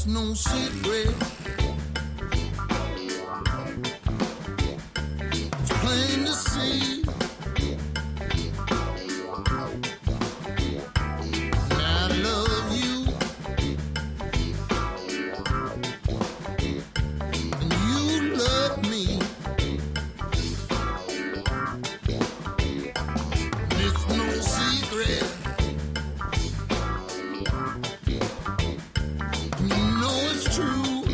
no secret. It's plain to see. And I love you. And you love me. It's no secret. You know it's true.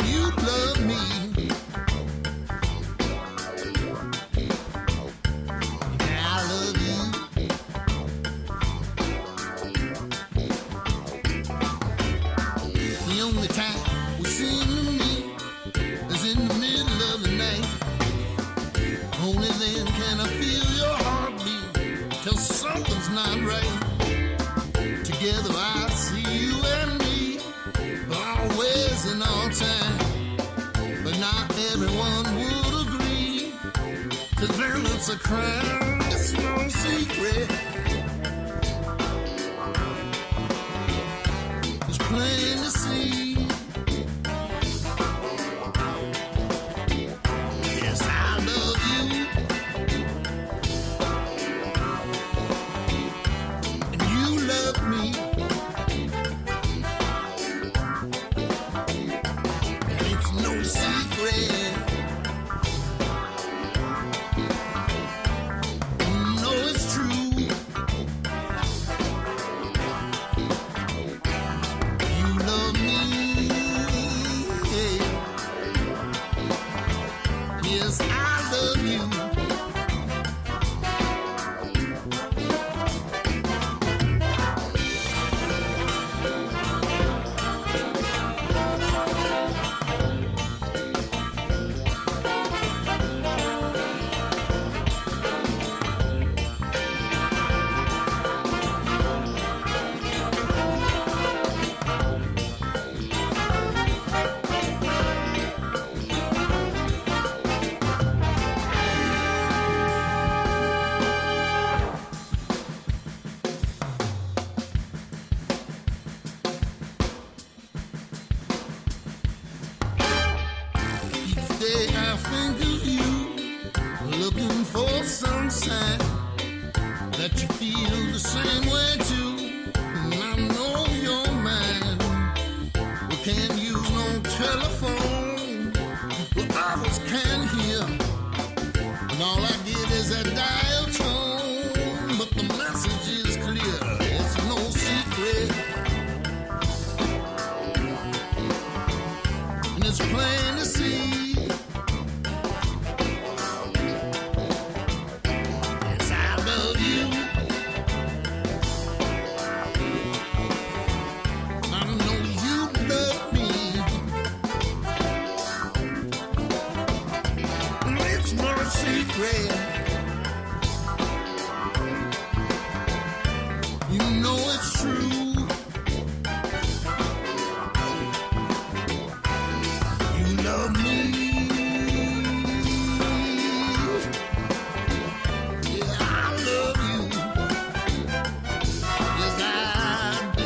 You love me. And I love you. The only time we seem to meet is in the middle of the night. Only then can I feel your heartbeat. Till something's not right. Together I see you and me, always and all time. But not everyone would agree. To them it's a crime. It's no secret. It's plain to see. Yes, I love you. And you love me. And it's no secret. You know it's true. You love me. Yes, I love you. Each day I think of you, looking for some sign that you feel the same way too. And I know you're mine. We can't use no telephone, but others can hear. And all I get is a dial tone, but the message is clear. It's no secret. And it's plain to see. Yes, I love you. I know you love me. And it's no secret. You know it's true. You love me. Yeah, I love you. Yes, I do.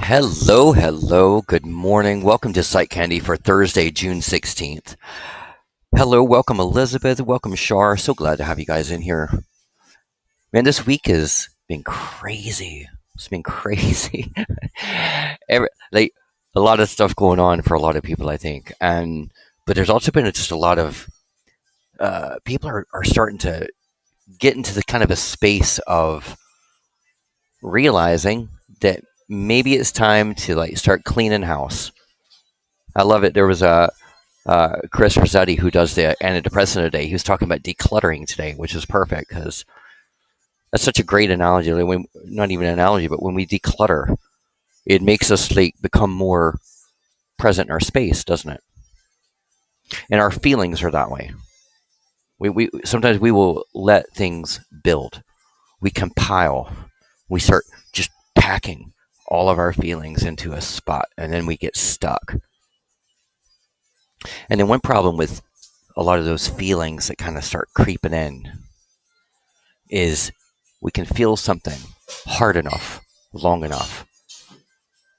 Hello, hello, good morning. Welcome to PsychCandy for Thursday, June 16th. Hello, welcome Elizabeth, welcome Shar. So glad to have you guys in here. Man, this week has been crazy. It's been crazy. Like a lot of stuff going on for a lot of people, I think. But there's also been just a lot of people are starting to get into the kind of a space of realizing that maybe it's time to like start cleaning house. I love it. There was Chris Rossetti, who does the antidepressant today, he was talking about decluttering today, which is perfect because that's such a great analogy. Not even an analogy, but when we declutter, it makes us like become more present in our space, doesn't it? And our feelings are that way. We sometimes we will let things build. We compile. We start just packing all of our feelings into a spot, and then we get stuck. And then one problem with a lot of those feelings that kind of start creeping in is we can feel something hard enough, long enough,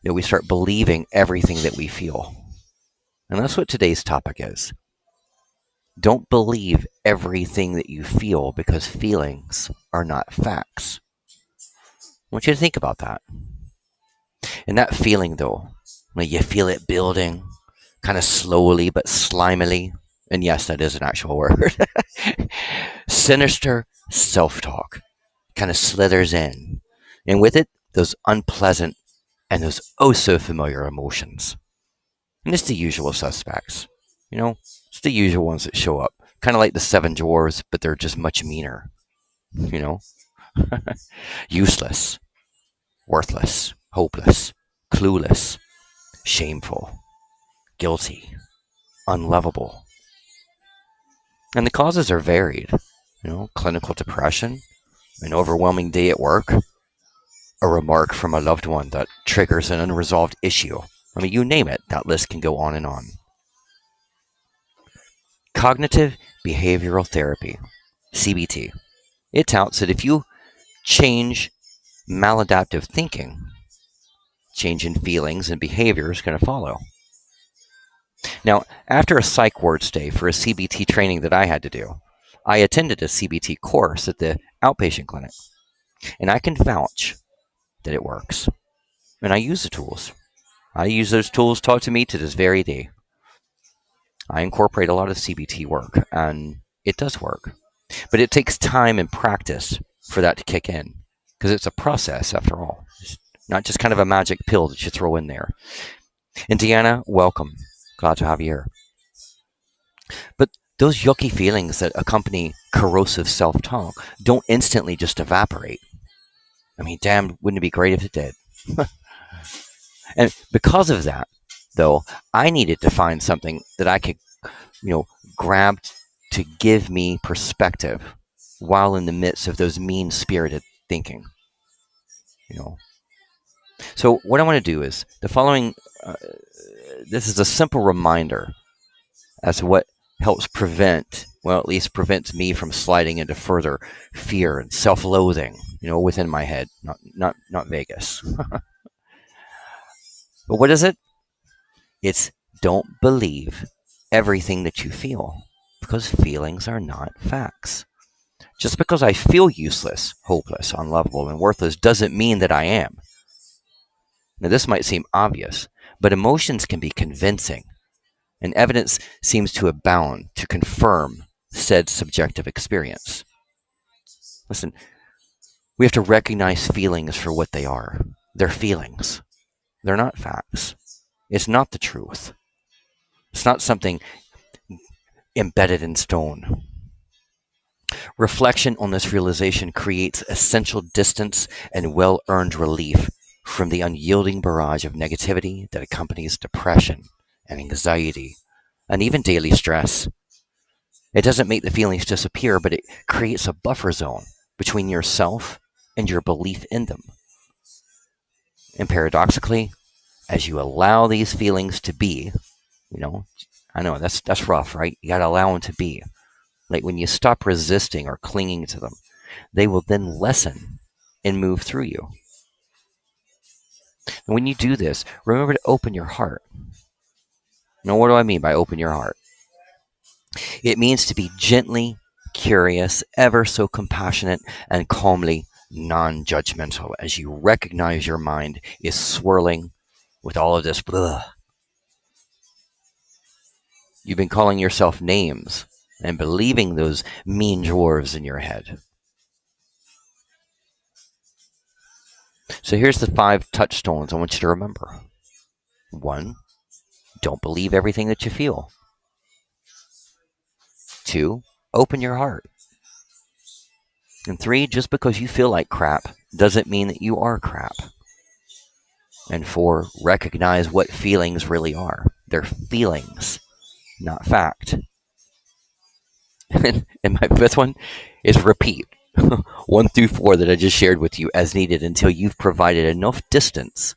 that we start believing everything that we feel. And that's what today's topic is. Don't believe everything that you feel because feelings are not facts. I want you to think about that. And that feeling, though, when you feel it building, kind of slowly but slimily, and yes, that is an actual word, sinister self talk kind of slithers in. And with it, those unpleasant and those oh so familiar emotions. And it's the usual suspects. It's the usual ones that show up. Kind of like the seven dwarves, but they're just much meaner. You know, useless, worthless, hopeless, clueless, shameful, guilty, unlovable. And the causes are varied. Clinical depression, an overwhelming day at work, a remark from a loved one that triggers an unresolved issue. I mean, you name it, that list can go on and on. Cognitive behavioral therapy, CBT. It touts that if you change maladaptive thinking, change in feelings and behavior is going to follow. Now, after a psych ward stay for a CBT training that I had to do, I attended a CBT course at the outpatient clinic, and I can vouch that it works. And I use the tools. I use those tools taught to me to this very day. I incorporate a lot of CBT work, and it does work. But it takes time and practice for that to kick in, because it's a process after all. It's not just kind of a magic pill that you throw in there. And Deanna, welcome. Glad to have you here. But those yucky feelings that accompany corrosive self-talk don't instantly just evaporate. I mean, damn, wouldn't it be great if it did? And because of that, though, I needed to find something that I could, grab to give me perspective while in the midst of those mean-spirited thinking. So what I want to do is the following. This is a simple reminder as to what helps prevent, well, at least prevents me from sliding into further fear and self-loathing, within my head, not Vegas. But what is it? It's don't believe everything that you feel, because feelings are not facts. Just because I feel useless, hopeless, unlovable, and worthless doesn't mean that I am. Now, this might seem obvious, but emotions can be convincing, and evidence seems to abound to confirm said subjective experience. Listen, we have to recognize feelings for what they are. They're feelings. They're not facts. It's not the truth. It's not something embedded in stone. Reflection on this realization creates essential distance and well-earned relief from the unyielding barrage of negativity that accompanies depression and anxiety and even daily stress. It doesn't make the feelings disappear, but it creates a buffer zone between yourself and your belief in them. And paradoxically, as you allow these feelings to be, I know that's rough, right? You got to allow them to be. Like when you stop resisting or clinging to them, they will then lessen and move through you. And when you do this, remember to open your heart. Now, what do I mean by open your heart? It means to be gently curious, ever so compassionate, and calmly non-judgmental as you recognize your mind is swirling with all of this blah. You've been calling yourself names and believing those mean dwarves in your head. So here's the 5 touchstones I want you to remember. 1, don't believe everything that you feel. 2, open your heart. And 3, just because you feel like crap doesn't mean that you are crap. And 4, recognize what feelings really are. They're feelings, not fact. And my 5th one is repeat 1 through 4 that I just shared with you as needed until you've provided enough distance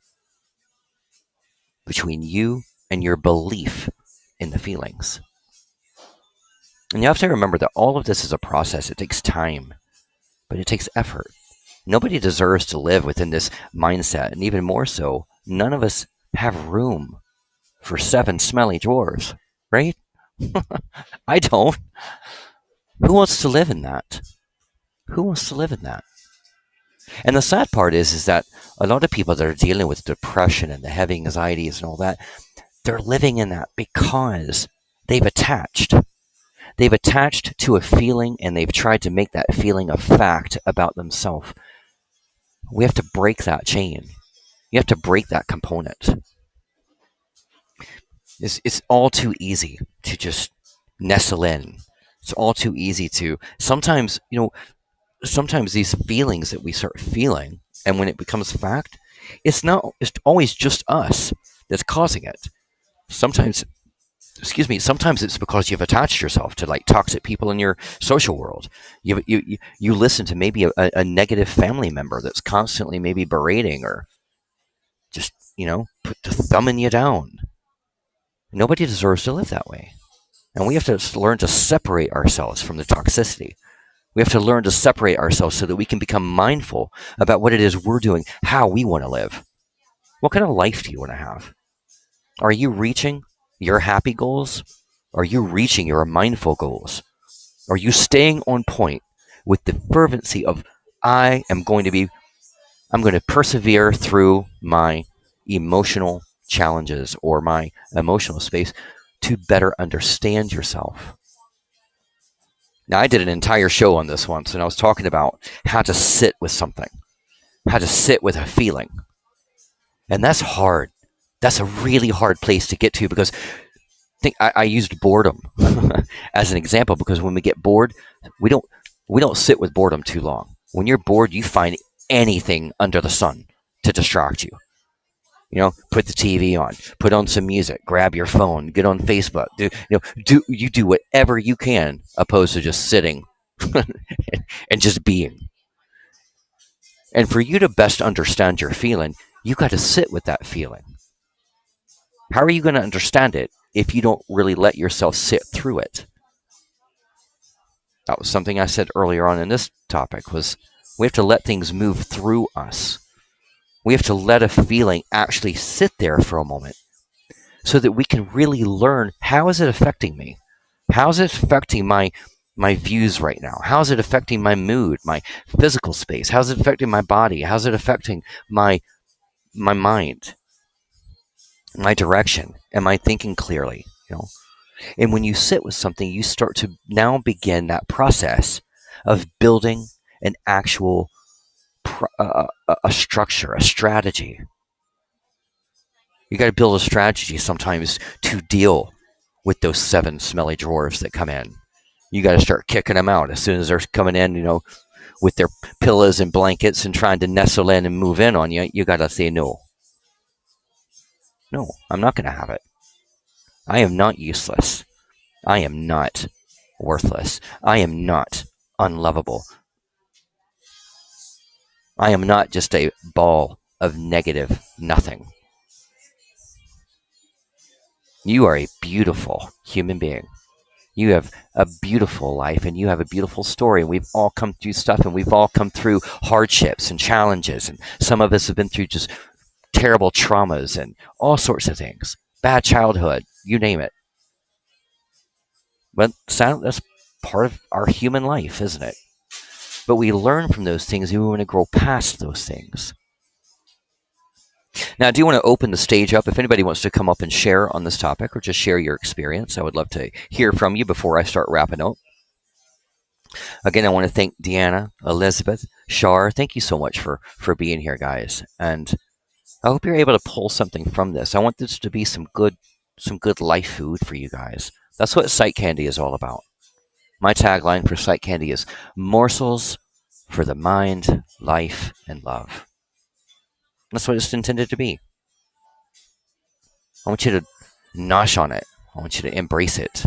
between you and your belief in the feelings. And you have to remember that all of this is a process. It takes time, but it takes effort. Nobody deserves to live within this mindset. And even more so, none of us have room for 7 smelly dwarves, right? I don't. Who wants to live in that? Who wants to live in that? And the sad part is that a lot of people that are dealing with depression and the heavy anxieties and all that, they're living in that because they've attached. They've attached to a feeling and they've tried to make that feeling a fact about themselves. We have to break that chain. You have to break that component. It's all too easy to just nestle in. It's all too easy to sometimes, sometimes these feelings that we start feeling, and when it becomes fact, it's always just us that's causing it. Sometimes it's because you've attached yourself to like toxic people in your social world. You listen to maybe a negative family member that's constantly maybe berating or just, put the thumbing you down. Nobody deserves to live that way. And we have to learn to separate ourselves from the toxicity. We have to learn to separate ourselves so that we can become mindful about what it is we're doing, how we want to live. What kind of life do you want to have? Are you reaching your happy goals? Are you reaching your mindful goals? Are you staying on point with the fervency of I'm going to persevere through my emotional challenges or my emotional space to better understand yourself? Now, I did an entire show on this once, and I was talking about how to sit with something, how to sit with a feeling. And that's hard. That's a really hard place to get to because I used boredom as an example because when we get bored, we don't sit with boredom too long. When you're bored, you find anything under the sun to distract you. Put the TV on, put on some music, grab your phone, get on Facebook. Do whatever you can, opposed to just sitting and just being. And for you to best understand your feeling, you got to sit with that feeling. How are you going to understand it if you don't really let yourself sit through it? That was something I said earlier on in this topic, was we have to let things move through us. We have to let a feeling actually sit there for a moment so that we can really learn, how is it affecting me? How is it affecting my views right now? How is it affecting my mood, my physical space? How is it affecting my body? How is it affecting my mind, my direction? Am I thinking clearly? And when you sit with something, you start to now begin that process of building an actual a structure, a strategy. You got to build a strategy sometimes to deal with those 7 smelly dwarves that come in. You got to start kicking them out as soon as they're coming in, with their pillows and blankets and trying to nestle in and move in on you. You got to say no. No, I'm not going to have it. I am not useless. I am not worthless. I am not unlovable. I am not just a ball of negative nothing. You are a beautiful human being. You have a beautiful life and you have a beautiful story. And we've all come through stuff and we've all come through hardships and challenges. And some of us have been through just terrible traumas and all sorts of things. Bad childhood, you name it. But that's part of our human life, isn't it? But we learn from those things and we want to grow past those things. Now, I do want to open the stage up. If anybody wants to come up and share on this topic or just share your experience, I would love to hear from you before I start wrapping up. Again, I want to thank Deanna, Elizabeth, Shar. Thank you so much for being here, guys. And I hope you're able to pull something from this. I want this to be some good life food for you guys. That's what PsychCandy is all about. My tagline for PsychCandy is morsels for the mind, life, and love. That's what it's intended to be. I want you to nosh on it. I want you to embrace it.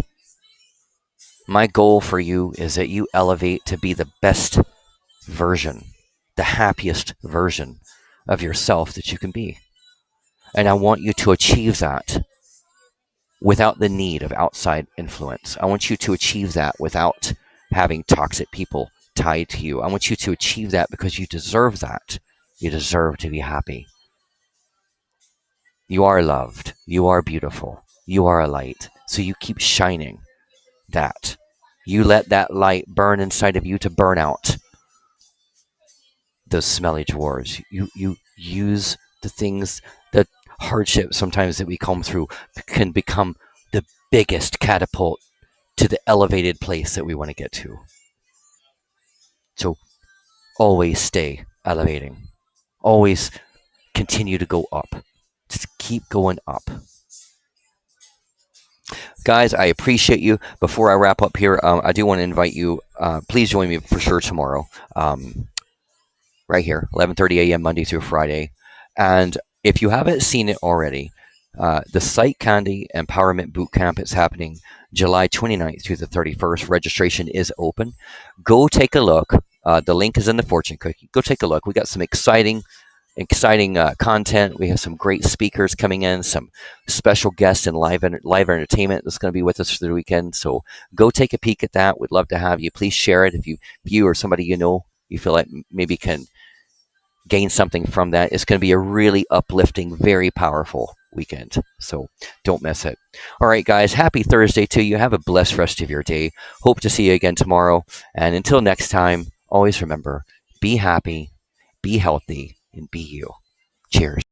My goal for you is that you elevate to be the best version, the happiest version of yourself that you can be. And I want you to achieve that without the need of outside influence. I want you to achieve that without having toxic people tied to you. I want you to achieve that because you deserve that. You deserve to be happy. You are loved. You are beautiful. You are a light. So you keep shining that. You let that light burn inside of you to burn out those smelly drawers. You use the things, the hardships sometimes that we come through can become the biggest catapult to the elevated place that we want to get to. So always stay elevating. Always continue to go up. Just keep going up. Guys, I appreciate you. Before I wrap up here, I do want to invite you. Please join me for sure tomorrow. Right here, 11:30 a.m. Monday through Friday. And if you haven't seen it already, the PsychCandy Empowerment Bootcamp is happening July 29th through the 31st. Registration is open. Go take a look. The link is in the fortune cookie. Go take a look. We got some exciting content. We have some great speakers coming in, some special guests and live entertainment that's going to be with us for the weekend. So go take a peek at that. We'd love to have you. Please share it if you or somebody you feel like maybe can gain something from that. It's going to be a really uplifting, very powerful weekend. So don't miss it. All right, guys, happy Thursday to you. Have a blessed rest of your day. Hope to see you again tomorrow. And until next time, always remember, be happy, be healthy, and be you. Cheers.